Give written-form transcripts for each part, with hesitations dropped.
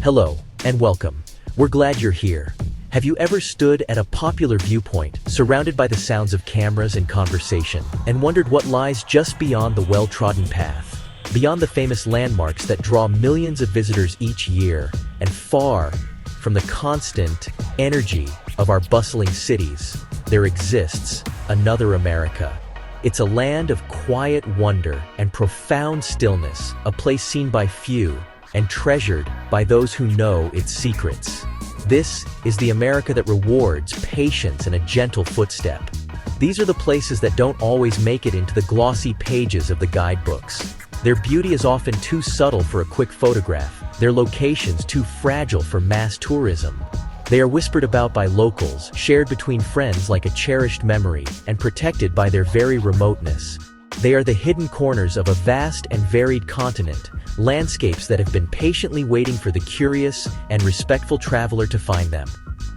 Hello, and welcome. We're glad you're here. Have you ever stood at a popular viewpoint, surrounded by the sounds of cameras and conversation, and wondered what lies just beyond the well-trodden path? Beyond the famous landmarks that draw millions of visitors each year, and far from the constant energy of our bustling cities, there exists another America. It's a land of quiet wonder and profound stillness, a place seen by few and treasured by those who know its secrets. This is the America that rewards patience and a gentle footstep. These are the places that don't always make it into the glossy pages of the guidebooks. Their beauty is often too subtle for a quick photograph, their locations too fragile for mass tourism. They are whispered about by locals, shared between friends like a cherished memory, and protected by their very remoteness. They are the hidden corners of a vast and varied continent, landscapes that have been patiently waiting for the curious and respectful traveler to find them.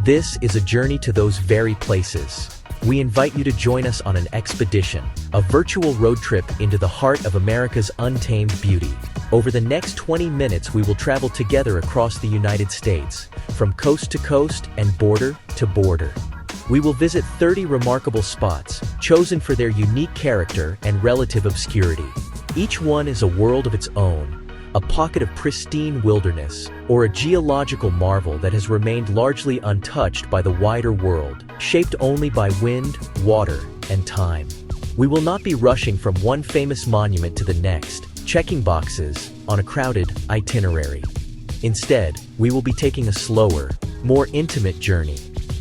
This is a journey to those very places. We invite you to join us on an expedition, a virtual road trip into the heart of America's untamed beauty. Over the next 20 minutes, we will travel together across the United States, from coast to coast and border to border. We will visit 30 remarkable spots, chosen for their unique character and relative obscurity. Each one is a world of its own, a pocket of pristine wilderness, or a geological marvel that has remained largely untouched by the wider world, shaped only by wind, water, and time. We will not be rushing from one famous monument to the next, checking boxes on a crowded itinerary. Instead, we will be taking a slower, more intimate journey.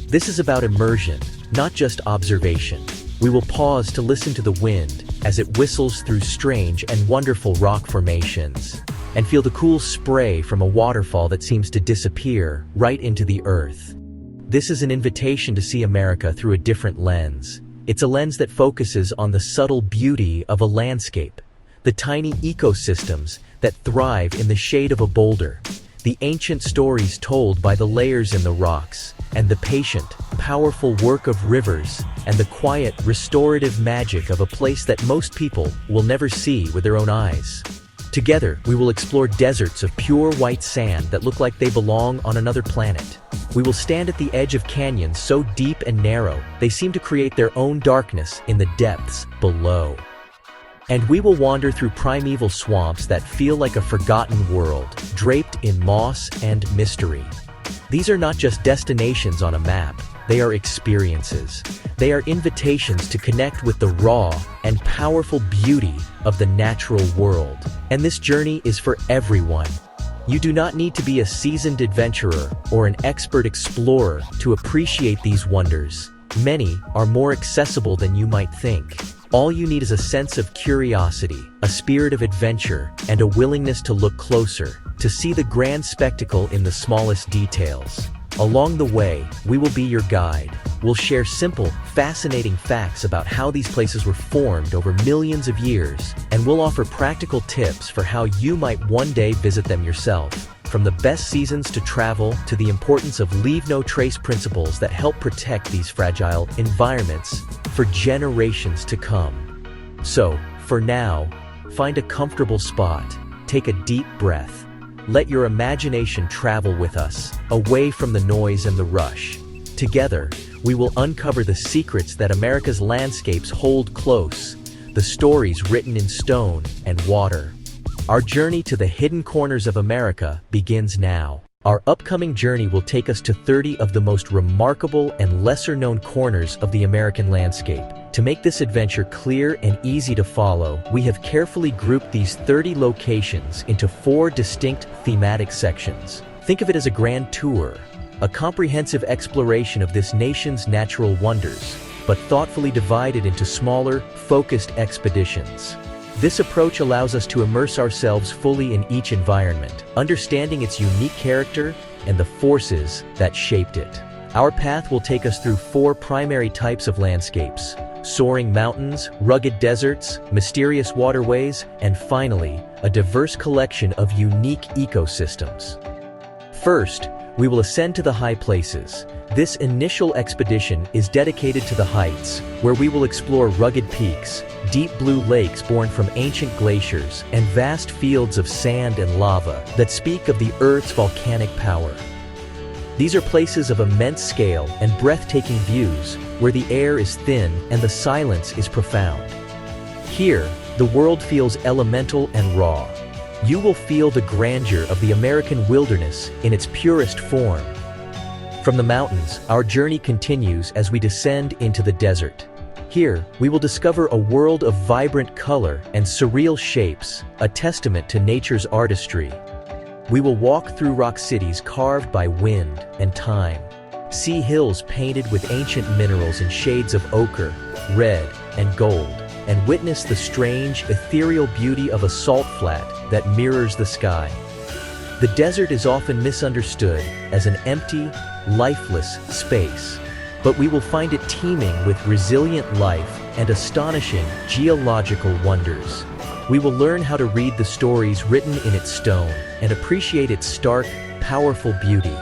This is about immersion, not just observation. We will pause to listen to the wind as it whistles through strange and wonderful rock formations, and feel the cool spray from a waterfall that seems to disappear right into the earth. This is an invitation to see America through a different lens. It's a lens that focuses on the subtle beauty of a landscape, the tiny ecosystems that thrive in the shade of a boulder, the ancient stories told by the layers in the rocks, and the patient, powerful work of rivers, and the quiet, restorative magic of a place that most people will never see with their own eyes. Together, we will explore deserts of pure white sand that look like they belong on another planet. We will stand at the edge of canyons so deep and narrow, they seem to create their own darkness in the depths below. And we will wander through primeval swamps that feel like a forgotten world, draped in moss and mystery. These are not just destinations on a map, they are experiences. They are invitations to connect with the raw and powerful beauty of the natural world. And this journey is for everyone. You do not need to be a seasoned adventurer or an expert explorer to appreciate these wonders. Many are more accessible than you might think. All you need is a sense of curiosity, a spirit of adventure, and a willingness to look closer, to see the grand spectacle in the smallest details. Along the way, we will be your guide. We'll share simple, fascinating facts about how these places were formed over millions of years, and we'll offer practical tips for how you might one day visit them yourself. From the best seasons to travel to the importance of leave no trace principles that help protect these fragile environments for generations to come. So, for now, find a comfortable spot, take a deep breath, let your imagination travel with us, away from the noise and the rush. Together, we will uncover the secrets that America's landscapes hold close, the stories written in stone and water. Our journey to the hidden corners of America begins now. Our upcoming journey will take us to 30 of the most remarkable and lesser-known corners of the American landscape. To make this adventure clear and easy to follow, we have carefully grouped these 30 locations into 4 distinct thematic sections. Think of it as a grand tour, a comprehensive exploration of this nation's natural wonders, but thoughtfully divided into smaller, focused expeditions. This approach allows us to immerse ourselves fully in each environment, understanding its unique character and the forces that shaped it. Our path will take us through 4 primary types of landscapes: soaring mountains, rugged deserts, mysterious waterways, and finally, a diverse collection of unique ecosystems. First, we will ascend to the high places. This initial expedition is dedicated to the heights, where we will explore rugged peaks, deep blue lakes born from ancient glaciers, and vast fields of sand and lava that speak of the Earth's volcanic power. These are places of immense scale and breathtaking views, where the air is thin and the silence is profound. Here, the world feels elemental and raw. You will feel the grandeur of the American wilderness in its purest form. From the mountains, our journey continues as we descend into the desert. Here, we will discover a world of vibrant color and surreal shapes, a testament to nature's artistry. We will walk through rock cities carved by wind and time, see hills painted with ancient minerals in shades of ochre, red, and gold, and witness the strange, ethereal beauty of a salt flat that mirrors the sky. The desert is often misunderstood as an empty, lifeless space, but we will find it teeming with resilient life and astonishing geological wonders. We will learn how to read the stories written in its stone and appreciate its stark, powerful beauty.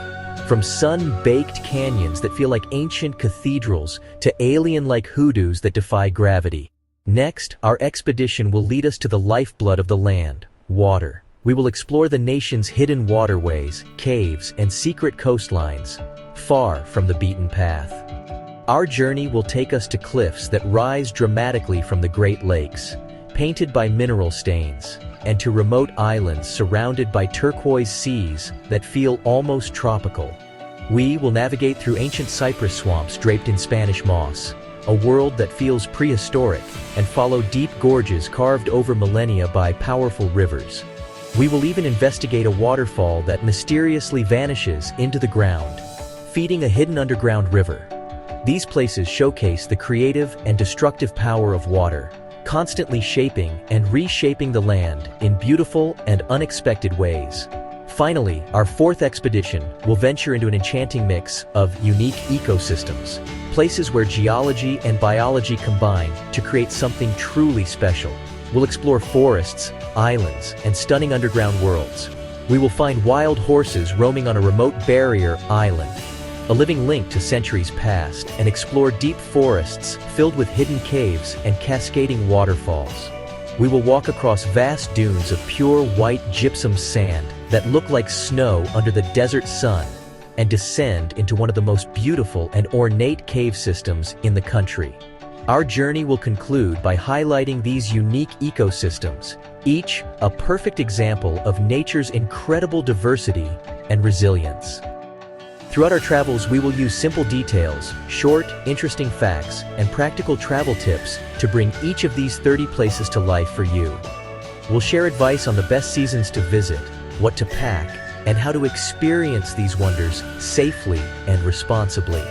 From sun-baked canyons that feel like ancient cathedrals to alien-like hoodoos that defy gravity. Next, our expedition will lead us to the lifeblood of the land, water. We will explore the nation's hidden waterways, caves, and secret coastlines, far from the beaten path. Our journey will take us to cliffs that rise dramatically from the Great Lakes, painted by mineral stains, and to remote islands surrounded by turquoise seas that feel almost tropical. We will navigate through ancient cypress swamps draped in Spanish moss, a world that feels prehistoric, and follow deep gorges carved over millennia by powerful rivers. We will even investigate a waterfall that mysteriously vanishes into the ground, feeding a hidden underground river. These places showcase the creative and destructive power of water, constantly shaping and reshaping the land in beautiful and unexpected ways. Finally, our fourth expedition will venture into an enchanting mix of unique ecosystems, places where geology and biology combine to create something truly special. We'll explore forests, islands, and stunning underground worlds. We will find wild horses roaming on a remote barrier island, a living link to centuries past, and explore deep forests filled with hidden caves and cascading waterfalls. We will walk across vast dunes of pure white gypsum sand that look like snow under the desert sun, and descend into one of the most beautiful and ornate cave systems in the country. Our journey will conclude by highlighting these unique ecosystems, each a perfect example of nature's incredible diversity and resilience. Throughout our travels, we will use simple details, short, interesting facts, and practical travel tips to bring each of these 30 places to life for you. We'll share advice on the best seasons to visit, what to pack, and how to experience these wonders safely and responsibly.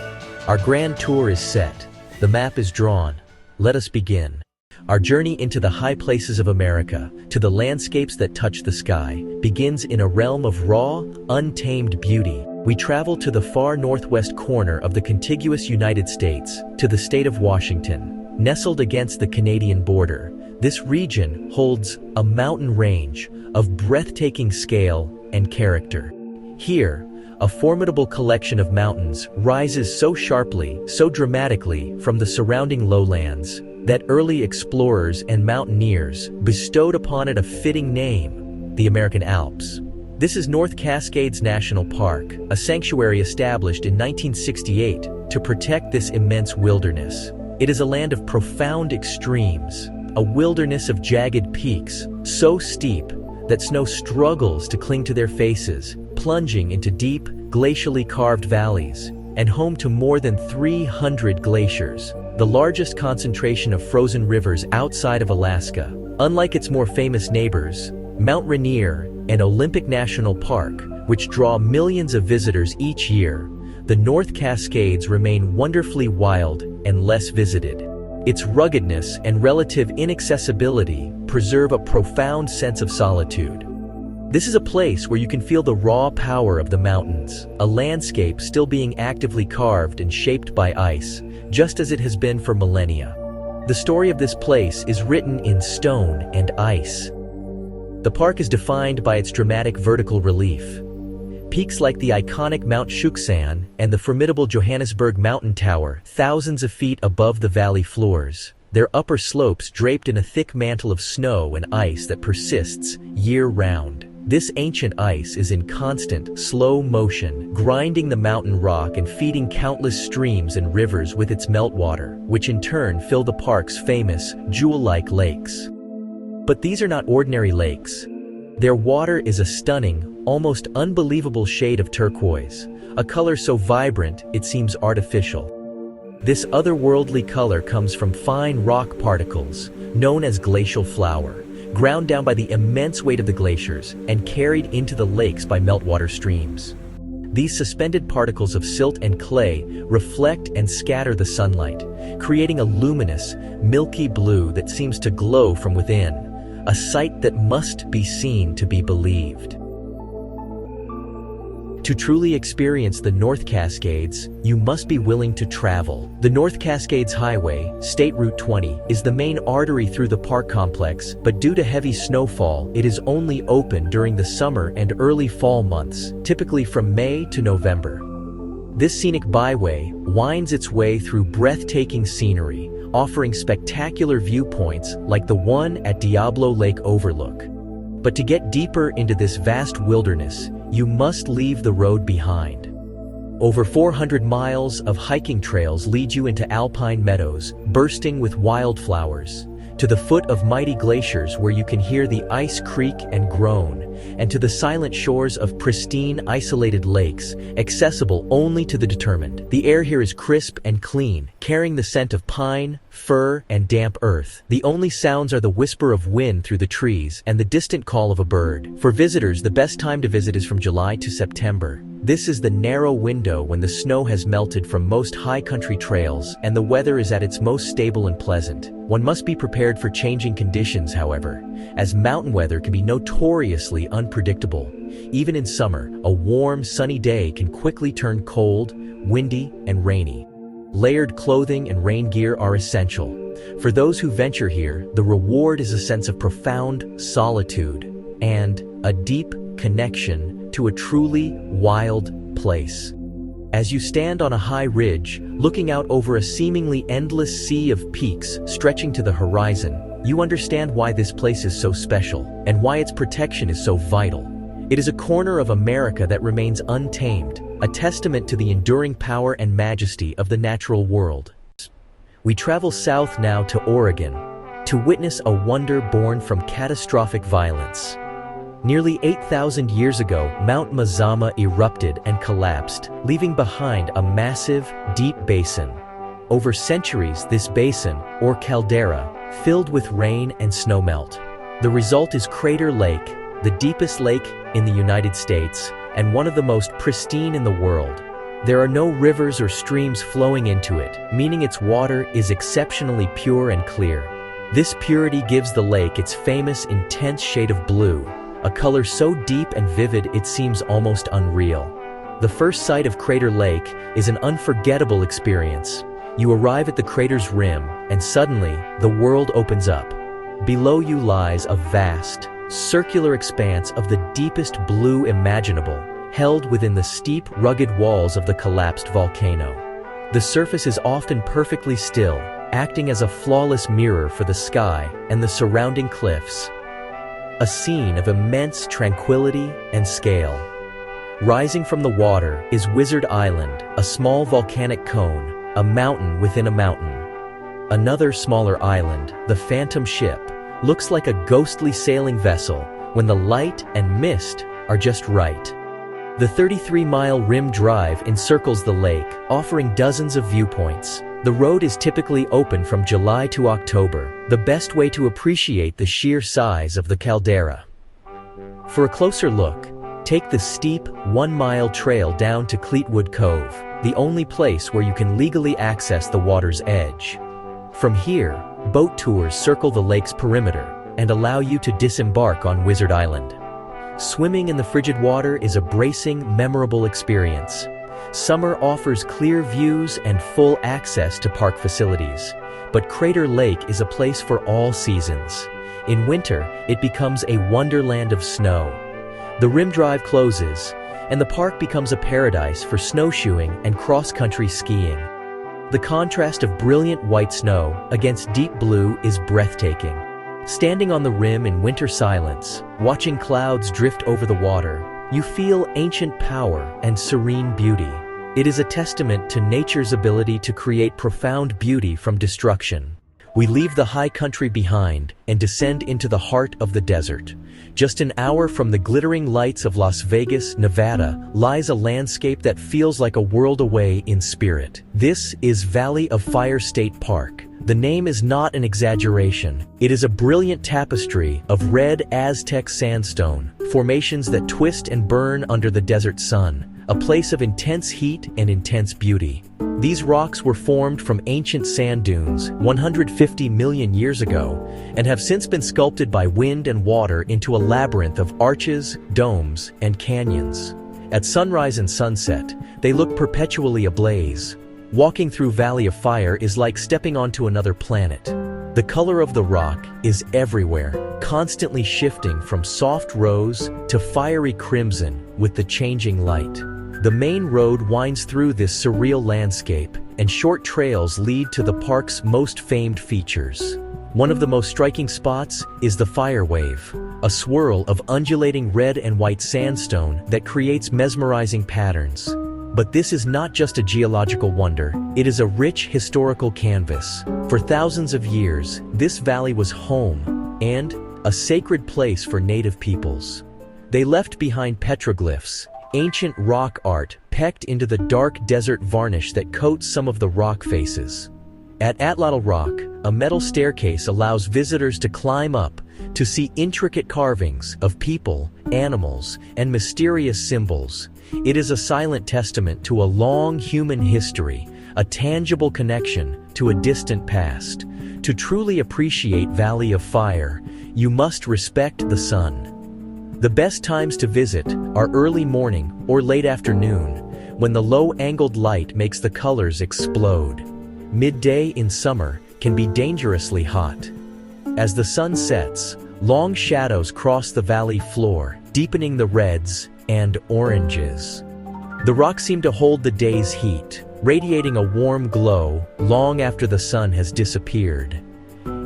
Our grand tour is set. The map is drawn. Let us begin. Our journey into the high places of America, to the landscapes that touch the sky, begins in a realm of raw, untamed beauty. We travel to the far northwest corner of the contiguous United States, to the state of Washington. Nestled against the Canadian border, this region holds a mountain range of breathtaking scale and character. Here, a formidable collection of mountains rises so sharply, so dramatically from the surrounding lowlands, that early explorers and mountaineers bestowed upon it a fitting name, the American Alps. This is North Cascades National Park, a sanctuary established in 1968 to protect this immense wilderness. It is a land of profound extremes, a wilderness of jagged peaks, so steep that snow struggles to cling to their faces, plunging into deep, glacially carved valleys, and home to more than 300 glaciers, the largest concentration of frozen rivers outside of Alaska. Unlike its more famous neighbors, Mount Rainier and Olympic National Park, which draw millions of visitors each year, the North Cascades remain wonderfully wild and less visited. Its ruggedness and relative inaccessibility preserve a profound sense of solitude. This is a place where you can feel the raw power of the mountains, a landscape still being actively carved and shaped by ice, just as it has been for millennia. The story of this place is written in stone and ice. The park is defined by its dramatic vertical relief. Peaks like the iconic Mount Shuksan and the formidable Johannesburg Mountain Tower, thousands of feet above the valley floors, their upper slopes draped in a thick mantle of snow and ice that persists year-round. This ancient ice is in constant, slow motion, grinding the mountain rock and feeding countless streams and rivers with its meltwater, which in turn fill the park's famous, jewel-like lakes. But these are not ordinary lakes. Their water is a stunning, almost unbelievable shade of turquoise, a color so vibrant it seems artificial. This otherworldly color comes from fine rock particles, known as glacial flour, ground down by the immense weight of the glaciers and carried into the lakes by meltwater streams. These suspended particles of silt and clay reflect and scatter the sunlight, creating a luminous, milky blue that seems to glow from within, a sight that must be seen to be believed. To truly experience the North Cascades, you must be willing to travel. The North Cascades Highway, State Route 20, is the main artery through the park complex, but due to heavy snowfall, it is only open during the summer and early fall months, typically from May to November. This scenic byway winds its way through breathtaking scenery, offering spectacular viewpoints like the one at Diablo Lake Overlook. But to get deeper into this vast wilderness, you must leave the road behind. Over 400 miles of hiking trails lead you into alpine meadows, bursting with wildflowers, to the foot of mighty glaciers where you can hear the ice creak and groan, and to the silent shores of pristine, isolated lakes, accessible only to the determined. The air here is crisp and clean, carrying the scent of pine, fir, and damp earth. The only sounds are the whisper of wind through the trees and the distant call of a bird. For visitors, the best time to visit is from July to September. This is the narrow window when the snow has melted from most high country trails and the weather is at its most stable and pleasant. One must be prepared for changing conditions, however, as mountain weather can be notoriously unpredictable. Even in summer, a warm, sunny day can quickly turn cold, windy, and rainy. Layered clothing and rain gear are essential. For those who venture here, the reward is a sense of profound solitude and a deep connection to a truly wild place. As you stand on a high ridge, looking out over a seemingly endless sea of peaks stretching to the horizon, you understand why this place is so special and why its protection is so vital. It is a corner of America that remains untamed, a testament to the enduring power and majesty of the natural world. We travel south now to Oregon to witness a wonder born from catastrophic violence. Nearly 8,000 years ago, Mount Mazama erupted and collapsed, leaving behind a massive, deep basin. Over centuries, this basin, or caldera, filled with rain and snowmelt. The result is Crater Lake, the deepest lake in the United States, and one of the most pristine in the world. There are no rivers or streams flowing into it, meaning its water is exceptionally pure and clear. This purity gives the lake its famous intense shade of blue, a color so deep and vivid it seems almost unreal. The first sight of Crater Lake is an unforgettable experience. You arrive at the crater's rim, and suddenly, the world opens up. Below you lies a vast, circular expanse of the deepest blue imaginable, held within the steep, rugged walls of the collapsed volcano. The surface is often perfectly still, acting as a flawless mirror for the sky and the surrounding cliffs. A scene of immense tranquility and scale. Rising from the water is Wizard Island, a small volcanic cone, a mountain within a mountain. Another smaller island, the Phantom Ship, looks like a ghostly sailing vessel when the light and mist are just right. The 33-mile rim drive encircles the lake, offering dozens of viewpoints. The road is typically open from July to October, the best way to appreciate the sheer size of the caldera. For a closer look, take the steep, 1-mile trail down to Cleetwood Cove, the only place where you can legally access the water's edge. From here, boat tours circle the lake's perimeter and allow you to disembark on Wizard Island. Swimming in the frigid water is a bracing, memorable experience. Summer offers clear views and full access to park facilities, but Crater Lake is a place for all seasons. In winter, it becomes a wonderland of snow. The rim drive closes, and the park becomes a paradise for snowshoeing and cross-country skiing. The contrast of brilliant white snow against deep blue is breathtaking. Standing on the rim in winter silence, watching clouds drift over the water, you feel ancient power and serene beauty. It is a testament to nature's ability to create profound beauty from destruction. We leave the high country behind and descend into the heart of the desert. Just an hour from the glittering lights of Las Vegas, Nevada, lies a landscape that feels like a world away in spirit. This is Valley of Fire State Park. The name is not an exaggeration. It is a brilliant tapestry of red Aztec sandstone, formations that twist and burn under the desert sun, a place of intense heat and intense beauty. These rocks were formed from ancient sand dunes 150 million years ago and have since been sculpted by wind and water into a labyrinth of arches, domes, and canyons. At sunrise and sunset, they look perpetually ablaze. Walking through Valley of Fire is like stepping onto another planet. The color of the rock is everywhere, constantly shifting from soft rose to fiery crimson with the changing light. The main road winds through this surreal landscape, and short trails lead to the park's most famed features. One of the most striking spots is the Fire Wave, a swirl of undulating red and white sandstone that creates mesmerizing patterns. But this is not just a geological wonder, it is a rich historical canvas. For thousands of years, this valley was home and a sacred place for native peoples. They left behind petroglyphs, ancient rock art pecked into the dark desert varnish that coats some of the rock faces. At Atlatl Rock, a metal staircase allows visitors to climb up to see intricate carvings of people, animals, and mysterious symbols. It is a silent testament to a long human history, a tangible connection to a distant past. To truly appreciate Valley of Fire, you must respect the sun. The best times to visit are early morning or late afternoon, when the low-angled light makes the colors explode. Midday in summer can be dangerously hot. As the sun sets, long shadows cross the valley floor, deepening the reds and oranges. The rocks seem to hold the day's heat, radiating a warm glow long after the sun has disappeared.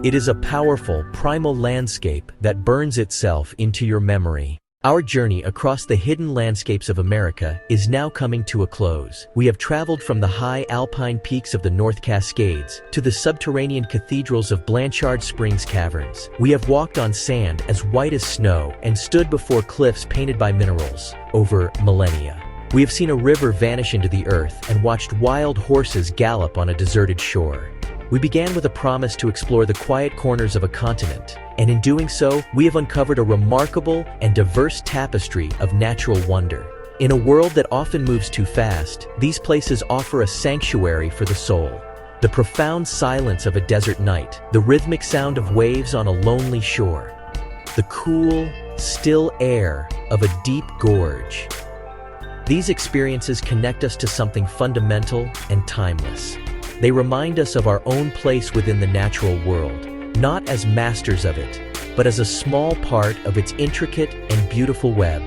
It is a powerful, primal landscape that burns itself into your memory. Our journey across the hidden landscapes of America is now coming to a close. We have traveled from the high alpine peaks of the North Cascades to the subterranean cathedrals of Blanchard Springs Caverns. We have walked on sand as white as snow and stood before cliffs painted by minerals over millennia. We have seen a river vanish into the earth and watched wild horses gallop on a deserted shore. We began with a promise to explore the quiet corners of a continent, and in doing so, we have uncovered a remarkable and diverse tapestry of natural wonder. In a world that often moves too fast, these places offer a sanctuary for the soul. The profound silence of a desert night, the rhythmic sound of waves on a lonely shore, the cool, still air of a deep gorge. These experiences connect us to something fundamental and timeless. They remind us of our own place within the natural world, not as masters of it, but as a small part of its intricate and beautiful web.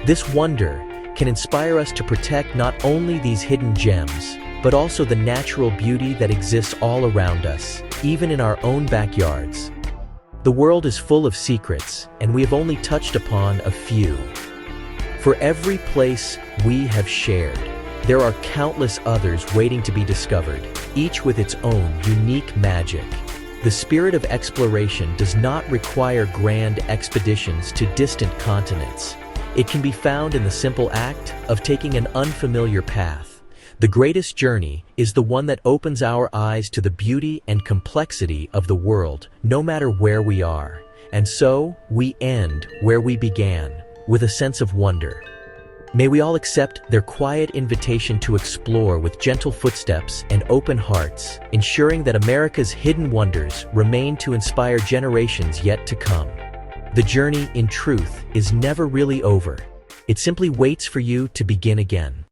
This wonder can inspire us to protect not only these hidden gems, but also the natural beauty that exists all around us, even in our own backyards. The world is full of secrets, and we have only touched upon a few. For every place we have shared, there are countless others waiting to be discovered, each with its own unique magic. The spirit of exploration does not require grand expeditions to distant continents. It can be found in the simple act of taking an unfamiliar path. The greatest journey is the one that opens our eyes to the beauty and complexity of the world, no matter where we are. And so, we end where we began, with a sense of wonder. May we all accept their quiet invitation to explore with gentle footsteps and open hearts, ensuring that America's hidden wonders remain to inspire generations yet to come. The journey, in truth, is never really over. It simply waits for you to begin again.